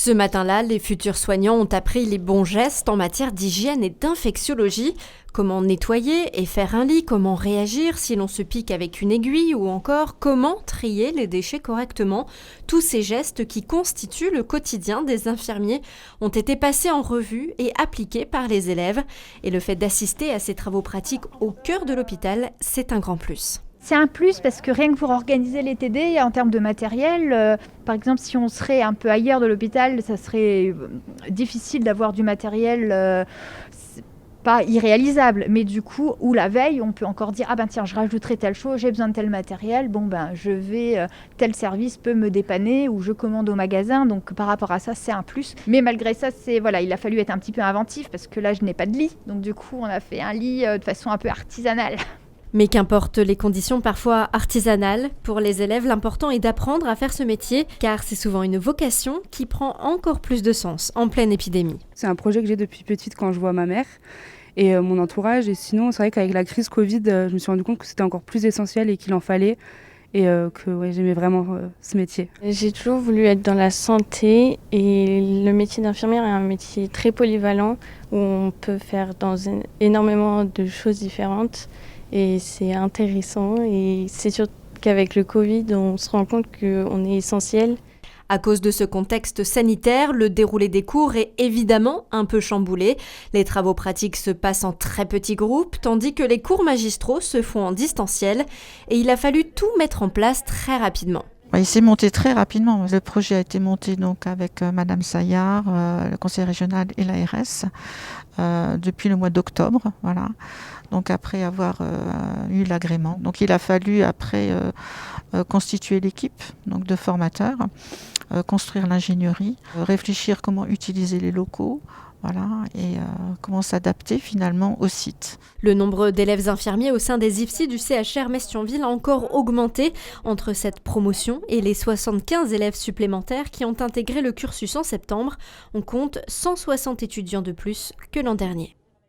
Ce matin-là, les futurs soignants ont appris les bons gestes en matière d'hygiène et d'infectiologie. Comment nettoyer et faire un lit, comment réagir si l'on se pique avec une aiguille ou encore comment trier les déchets correctement. Tous ces gestes qui constituent le quotidien des infirmiers ont été passés en revue et appliqués par les élèves. Et le fait d'assister à ces travaux pratiques au cœur de l'hôpital, c'est un grand plus. C'est un plus parce que rien que pour organiser les TD en termes de matériel, par exemple si on serait un peu ailleurs de l'hôpital, ça serait difficile d'avoir du matériel pas irréalisable, mais du coup, ou la veille, on peut encore dire « Ah ben tiens, je rajouterai telle chose, j'ai besoin de tel matériel, bon ben je vais, tel service peut me dépanner ou je commande au magasin ». Donc par rapport à ça, c'est un plus. Mais malgré ça, il a fallu être un petit peu inventif parce que là, je n'ai pas de lit. Donc du coup, on a fait un lit de façon un peu artisanale. Mais qu'importe les conditions parfois artisanales, pour les élèves, l'important est d'apprendre à faire ce métier, car c'est souvent une vocation qui prend encore plus de sens en pleine épidémie. C'est un projet que j'ai depuis petite quand je vois ma mère et mon entourage. Et sinon, c'est vrai qu'avec la crise Covid, je me suis rendu compte que c'était encore plus essentiel et qu'il en fallait. Et j'aimais vraiment ce métier. J'ai toujours voulu être dans la santé et le métier d'infirmière est un métier très polyvalent où on peut faire énormément de choses différentes. Et c'est intéressant et c'est sûr qu'avec le Covid, on se rend compte qu'on est essentiel. À cause de ce contexte sanitaire, le déroulé des cours est évidemment un peu chamboulé. Les travaux pratiques se passent en très petits groupes, tandis que les cours magistraux se font en distanciel. Et il a fallu tout mettre en place très rapidement. Il s'est monté très rapidement. Le projet a été monté donc avec Madame Saillard, le conseil régional et l'ARS depuis le mois d'octobre. Voilà. Donc après avoir eu l'agrément. Donc il a fallu après constituer l'équipe donc de formateurs, construire l'ingénierie, réfléchir comment utiliser les locaux. Voilà, et comment s'adapter finalement au site. Le nombre d'élèves infirmiers au sein des IFSI du CHR Metz-Thionville a encore augmenté entre cette promotion et les 75 élèves supplémentaires qui ont intégré le cursus en septembre. On compte 160 étudiants de plus que l'an dernier.